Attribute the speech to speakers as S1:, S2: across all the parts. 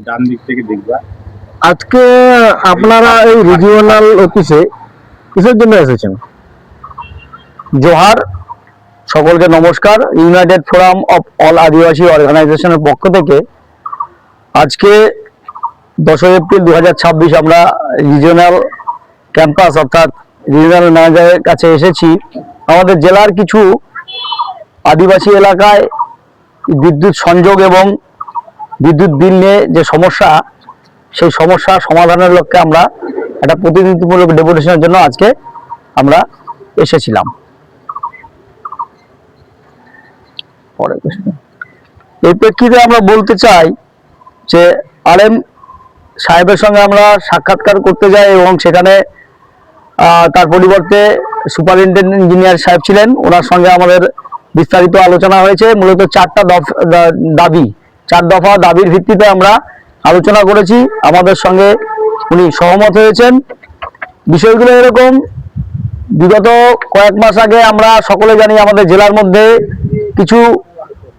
S1: ডান দিক থেকে দেখবা।
S2: আজকে আপনারা এই রিজিওনাল অফিসে কিসের জন্য এসেছেন?
S3: জোহার, সকলকে নমস্কার। ইউনাইটেড ফোরাম অফ অল আদিবাসী অর্গানাইজেশনের পক্ষ থেকে আজকে 10 এপ্রিল 2026 আমরা রিজিওনাল ক্যাম্পাস অর্থাৎ রিজিওনাল ম্যানেজারের কাছে এসেছি। আমাদের জেলার কিছু আদিবাসী এলাকায় বিদ্যুৎ সংযোগ এবং বিদ্যুৎ বিল নিয়ে যে সমস্যা, সেই সমস্যা সমাধানের লক্ষ্যে আমরা একটা প্রতিনিধিত্বমূলক ডেপুটেশনের জন্য আজকে আমরা এসেছিলাম। এই প্রেক্ষিতে আমরা বলতে চাই যে আরএম সাহেবের সঙ্গে আমরা সাক্ষাৎকার করতে যাই এবং সেখানে তার পরিবর্তে সুপারিনটেন্ডেন্ট ইঞ্জিনিয়ার সাহেব ছিলেন। ওনার সঙ্গে আমাদের বিস্তারিত আলোচনা হয়েছে। মূলত 4 দফা দাবির ভিত্তিতে আমরা আলোচনা করেছি। আমাদের সঙ্গে উনি সহমত হয়েছেন। বিষয়গুলো এরকম, বিগত কয়েক মাস আগে আমরা সকলে জানি আমাদের জেলার মধ্যে কিছু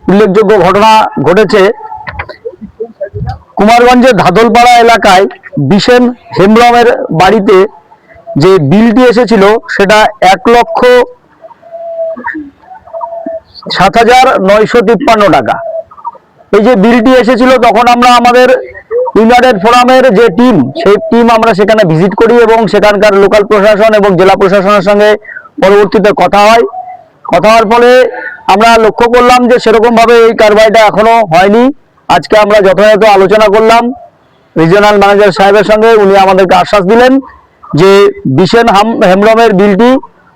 S3: উল্লেখযোগ্য ঘটনা ঘটেছে। কুমারগঞ্জের ধাদলপাড়া এলাকায় বিশেন হেমব্রমের বাড়িতে যে বিলটি এসেছিল সেটা 1,07,953 টাকা। এই যে বিলটি এসেছিল তখন আমরা আমাদের ইউনাইটেড ফোরামের যে টিম, সেই টিম আমরা সেখানে ভিজিট করি এবং সেখানকার লোকাল প্রশাসন এবং জেলা প্রশাসনের সঙ্গে পরবর্তীতে কথা হওয়ার ফলে আমরা লক্ষ্য করলাম যে সেরকমভাবে এই কারবাইটা এখনো হয়নি। আজকে আমরা যথাযথ আলোচনা করলাম রিজিওনাল ম্যানেজার সাহেবের সঙ্গে। উনি আমাদেরকে আশ্বাস দিলেন যে বিশেন হেমব্রমের বিলটি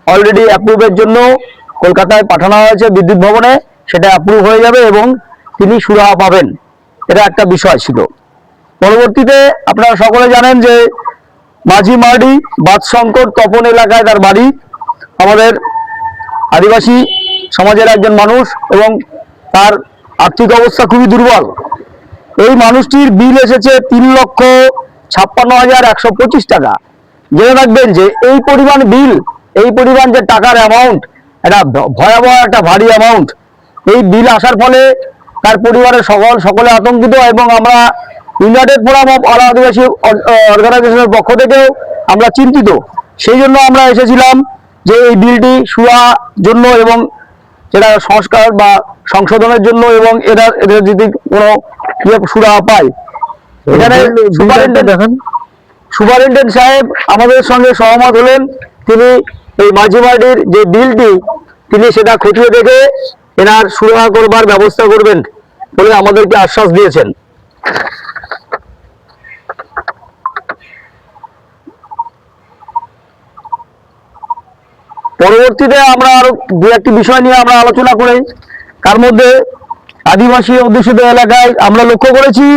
S3: অলরেডি অ্যাপ্রুভের জন্য কলকাতায় পাঠানো হয়েছে বিদ্যুৎ ভবনে, সেটা অ্যাপ্রুভ হয়ে যাবে এবং তিনি সুরাহা পাবেন। এটা একটা বিষয় ছিল। পরবর্তীতে আপনারা সকলে জানেন যে মাঝি মার্ডি বাদশঙ্কর তপন এলাকায় তার বাড়ি। আমাদের আদিবাসী সমাজের একজন মানুষ এবং তার আর্থিক অবস্থা খুবই দুর্বল। এই মানুষটির বিল এসেছে 3,56,125 টাকা। জেনে রাখবেন যে এই পরিমাণ বিল, এই পরিমাণ যে টাকার অ্যামাউন্ট, এটা ভয়াবহ একটা ভারী অ্যামাউন্ট। এই বিল আসার ফলে তার পরিবারের সকলে আতঙ্কিত এবং আমরা ইউনাইটেড ফোরাম অফ অল আদিবাসী অর্গানাইজেশনের পক্ষ থেকেও আমরা চিন্তিত। সেই জন্য আমরা এসেছিলাম যে এই বিলটি সুরাহার জন্য এবং যেটা সংস্কার বা সংশোধনের জন্য এবং এদের যদি কোনো সুরাহা পায়। এখানে সুপারিনটেন্ডেন্ট সাহেব আমাদের সঙ্গে সহমত হলেন। তিনি এই মাঝিমাটির যে বিলটি, তিনি সেটা খতিয়ে দেখে এনার সুরাহা করবার ব্যবস্থা করবেন বলে আমাদেরকে আশ্বাস দিয়েছেন। পরবর্তীতে আমরা আরো দু একটি বিষয় নিয়ে আমরা আলোচনা করি। তার মধ্যে আদিবাসী অধ্যুষিত এলাকায় আমরা লক্ষ্য করেছি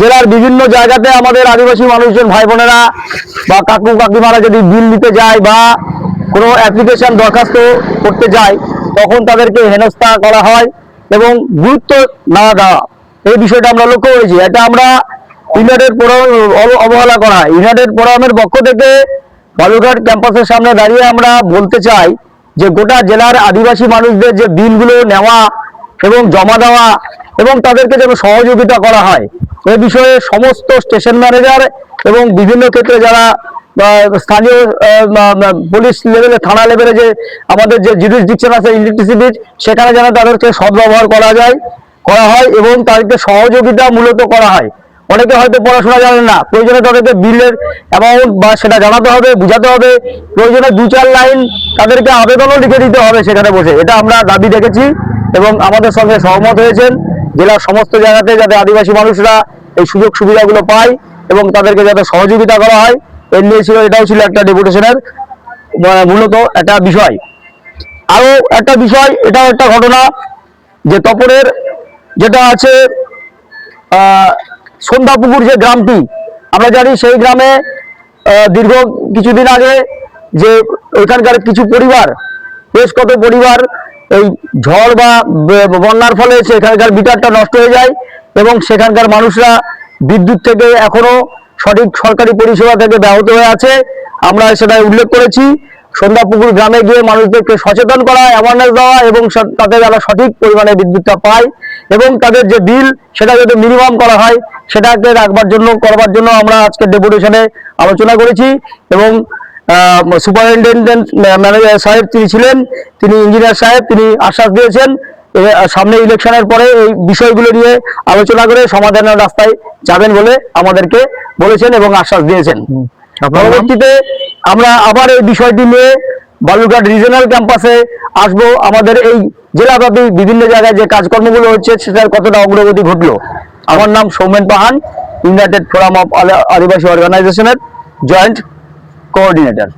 S3: জেলার বিভিন্ন জায়গাতে আমাদের আদিবাসী মানুষজন ভাই বোনেরা বা কাকু কাকিমারা যদি বিল দিতে যায় বা কোনো অ্যাপ্লিকেশন দরখাস্ত করতে যায়, তখন তাদেরকে হেনস্থা করা হয় এবং গুরুত্ব না দেওয়া, এই বিষয়টা আমরা লক্ষ্য করেছি। এটা আমরা ইউনাইটেড ফোরাম অবহেলা করা। ইউনাইটেড ফোরামের পক্ষ থেকে বালুরঘাট ক্যাম্পাসের সামনে দাঁড়িয়ে আমরা বলতে চাই যে গোটা জেলার আদিবাসী মানুষদের যে বিলগুলো নেওয়া এবং জমা দেওয়া এবং তাদেরকে যেন সহযোগিতা করা হয়, এ বিষয়ে সমস্ত স্টেশন ম্যানেজার এবং বিভিন্ন ক্ষেত্রে যারা স্থানীয় পুলিশ লেভেলে, থানা লেভেলে যে আমাদের যে জুরিসডিকশন আছে ইলেকট্রিসিটির, সেখানে যেন তাদেরকে সদ্ব্যবহার করা হয় এবং তাদেরকে সহযোগিতা মূলত করা হয়। অনেকে হয়তো পড়াশোনা জানেন না, প্রয়োজনে তাদেরকে বিলের অ্যামাউন্ট বা সেটা জানাতে হবে, বুঝাতে হবে। প্রয়োজনে 2-4 লাইন তাদেরকে আবেদনও লিখে দিতে হবে সেখানে বসে। এটা আমরা দাবি দেখেছি এবং আমাদের সঙ্গে সহমত হয়েছেন জেলার সমস্ত জায়গাতে যাতে আদিবাসী মানুষরা এই সুযোগ সুবিধাগুলো পায় এবং তাদেরকে যাতে সহযোগিতা করা হয়। এর নিয়ে ছিল, এটাও ছিল একটা ডেপুটেশনের মূলত একটা বিষয়। আরও একটা বিষয়, এটাও একটা ঘটনা যে তপনের যেটা আছে সন্ধ্যাপুকুর যে গ্রামটি, আমরা জানি সেই গ্রামে দীর্ঘ কিছুদিন আগে যে ওইখানকার কিছু পরিবার, বেশ কত পরিবার এই ঝড় বা বন্যার ফলে সেখানকার মিটারটা নষ্ট হয়ে যায় এবং সেখানকার মানুষরা বিদ্যুৎ থেকে এখনো সঠিক সরকারি পরিষেবা থেকে ব্যাহত হয়ে আছে। আমরা সেটা উল্লেখ করেছি। সন্ধ্যাপুকুর গ্রামে গিয়ে মানুষদেরকে সচেতন করা, অ্যাওয়ারনেস দেওয়া এবং তাদের যারা সঠিক পরিমাণে বিদ্যুৎটা পায় এবং তাদের যে বিল সেটা যাতে মিনিমাম করা হয় সেটাকে করবার জন্য আমরা আজকে ডেপুটেশনে আলোচনা করেছি। এবং সুপারিনটেনডেন্ট ম্যানেজার সাহেব তিনি ছিলেন, তিনি ইঞ্জিনিয়ার সাহেব তিনি আশ্বাস দিয়েছেন সামনে ইলেকশনের পরে এই বিষয়গুলো নিয়ে আলোচনা করে সমাধানের রাস্তায় যাবেন বলে আমাদেরকে বলেছেন এবং আশ্বাস দিয়েছেন। পরবর্তীতে আমরা আবার এই বিষয়টি নিয়ে বালুরঘাট রিজিওনাল ক্যাম্পাসে আসব। আমাদের এই জেলাব্যাপী বিভিন্ন জায়গায় যে কাজকর্মগুলো হচ্ছে সেটার কতটা অগ্রগতি ঘটলো। আমার নাম Soumen Pahan, united forum of Adivasi অর্গানাইজেশনের জয়েন্ট কোঅর্ডিনেটর।